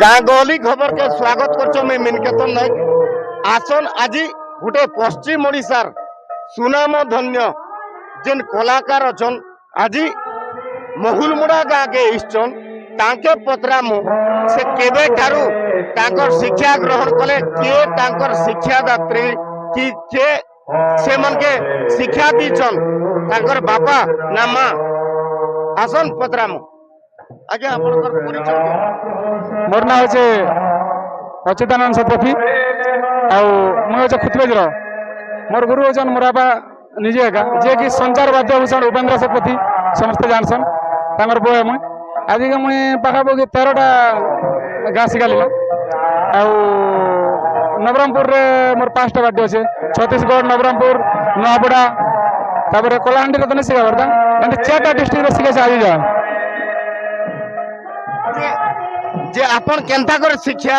गाँ गहली खबर के स्वागत कर मिनकेतन नायक आसन आज गोटे पश्चिम ओडिशार सुनाम धन्य जेन कलाकार अछन आज महुलमुड़ा गाँ के इच्छन तांके पतरामु से केबे ठारू तांकर शिक्षा ग्रहण कले किए तांकर शिक्षादात्री कि के से मन के शिक्षा दीचन तांकर बापा ना माँ आसन पतरामु आगे आपनकर परिचय मोर ना होचे अच्युतानंद शतपथी आउ मुझे होचे खुतबेजर मोर गुरु होचन मोर बाबा निजे एका जे कि संचार वाद्य भूषण उपेंद्र शतपथी समस्त जानसन तांकर बो मुई आज के मुई पाखापाखि 13टा गाँ शिखाली आउ नवरंगपुर रे मोर 5टा वाद्य अच्छे छत्तीसगढ़ नवरंगपुर नुआपड़ा तापर कलाहांडी रे तो नहीं शिखा पड़ता एंड 4टा डिस्ट्रिक्ट रे शिखे आज जा जे आपण केनता कर शिक्षा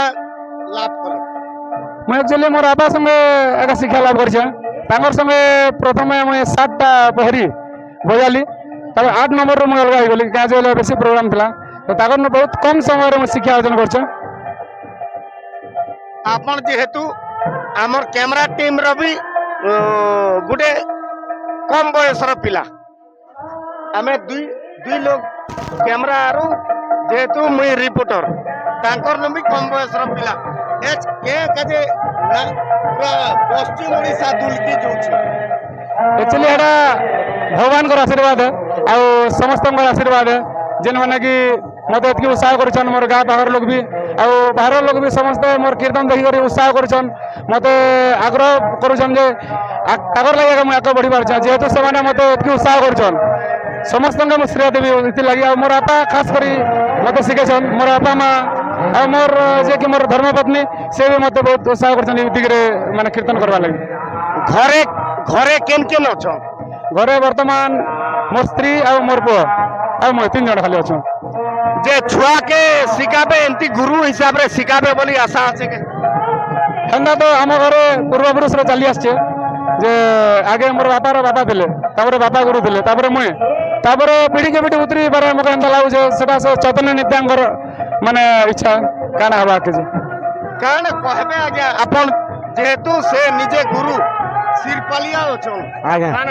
लाभ करे मैं एक्चुअली मोर बाबा संगे एका शिक्षा लाभ करछे तांगर संगे प्रथमे मैं 7टा पहरी बजाली तब 8 नंबर रो मैं अलगा हो गली काज वाला बेसी प्रोग्राम थिला तो तागर न बहुत कम समय रे मैं शिक्षा अर्जन करछे आपण जेहेतु हमर कैमरा टीम रो भी गुटे कम बयस रो पिला हमें दुई लोग कैमरा रो जेहेतु मुई रिपोर्टर तांकर न भी कम बयस रो पिला एच के कजे पश्चिम ओडिशा दुलकी जोछि एक्चुअली एटा भगवान को आशीर्वाद है आ समस्त आशीर्वाद है जेन माने कि मत एतकी उत्साह करछन मोर गाँ बाहर लोग भी आ बाहर लोग भी समस्त मोर कीर्तन देखि कर उत्साह करछन मते आग्रह करछन जे तागर लगे मैं आगे बढ़ी पारछा जेहेतु से माने मते एतकी उत्साह करछन समस्त को श्रेय देवी इति लगी आ मोर आपा खास करी मते शिखेछन मोर आपा माँ आ मोर जे कि मोर धर्मपत्नी से भी मते बहुत उत्साह करछन इति करे माने कीर्तन करबा लगी घरे घरे केन केन अछन घरे वर्तमान मोर स्त्री आ मोर पुओ आ मैं 3 जण खाली अछु जे छुआ के सिखाबे एंती गुरु हिसाब रे सिखाबे बोली आशा আছে के हेंदा तो हम घरे पूर्वपुरुष रे चली आछे जे आगे मोर बापा थिले तापर बापा गुरु थिले तापर मुई तापर पीढ़ी के पीढ़ी उतरी बारे मके एंदा लागु जे सेटा से चैतन्य नित्यांगर माने इच्छा काना हवा के जे कान कहबे आज्ञा अपन जेहेतु से निजे गुरु सिरपालिया अछन आज्ञा कान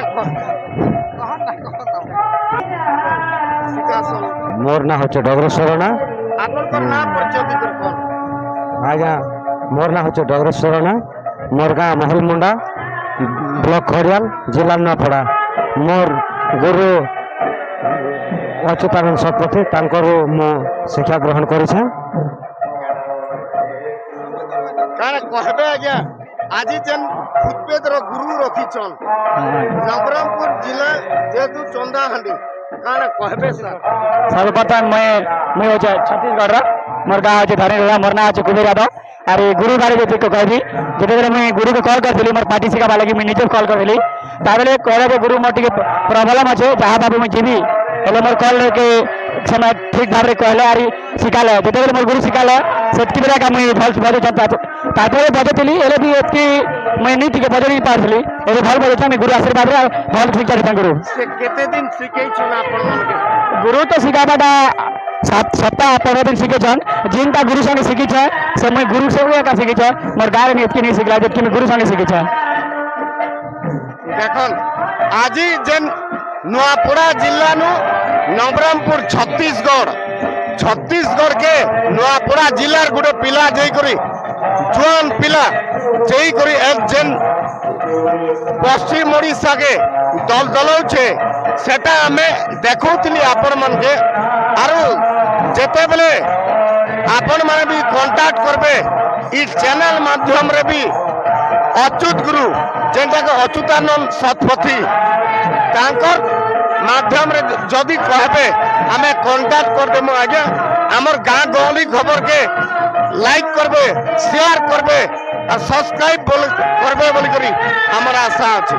सिकासन मोर ना होचे डगरेश्वरना आपनकर नाम परिचय दिकर कोन आज्ञा मोर ना होचे डगरेश्वरना मोर गाँ महलमुंडा ब्लॉक खड़ियाल जिला नुआपड़ा मोर गुरु अच्युतानंद शतपथी तांकर मो शिक्षा ग्रहण करिछे कान कहबे आज्ञा आज जेन खुतबेद रो गुरु रखिछन नवरंगपुर जिला जेतु चंदाहांडी कान कहबे सर सर्वप्रथम मैं हो छत्तीसगढ़ रा मोर गाँव होचे धरेला मोर ना होचे कुबेर यादव अरे गुरु बारे जो कहबी जेते मैं गुरु को कॉल करथिली मोर पार्टी सिखाबा लगी मैं निजे कॉल करथिली ताबले कहले जे गुरु मोर टिके प्रॉब्लम अछि जहां बाबू मैं जीबी हेले मोर कॉल के समय ठीक भाव रे कहले आरी सिखाले जेते मोर गुरु सिखाले सेतकी बेरा का मैं भल बजे चलता ताबले बजेतिली हेले भी एतकी मैं नी टिके बजे नहीं पारथिली एबे भल बजे मैं गुरु आशीर्वाद रे भल शिक्षा देता गुरु से केते दिन सिखै छन आपन मन के गुरु तो सिखाबाटा 7 सप्ताह 15 दिन सीखे छन जिनका गुरु संगे सीखी छे से मैं गुरु से हुए का सीखी छे मोर गारे में इतकी नहीं सिखला जबकि मैं गुरु संगे सीखी छे देखन आज जेन नुआपड़ा जिला नु नवरंगपुर छत्तीसगढ़ के नुआपड़ा जिलार गुटे पिला जई करी जुआन पिला जई करी एक जेन पश्चिम ओडिशा के दल दलौछे सेटा हमें देखौतली आपण मन के आरो जेते बेले आपण माने भी कांटेक्ट करबे ई चैनल माध्यम रे भी अच्युत गुरु जेंटा के अच्युतानंद शतपथी तांकर माध्यम रे जदी कहबे हमें कांटेक्ट कर देमु आज्ञा हमर गाँ गहली खबर के लाइक करबे शेयर करबे और सब्सक्राइब करबे बोली करी हमर आशा अछि।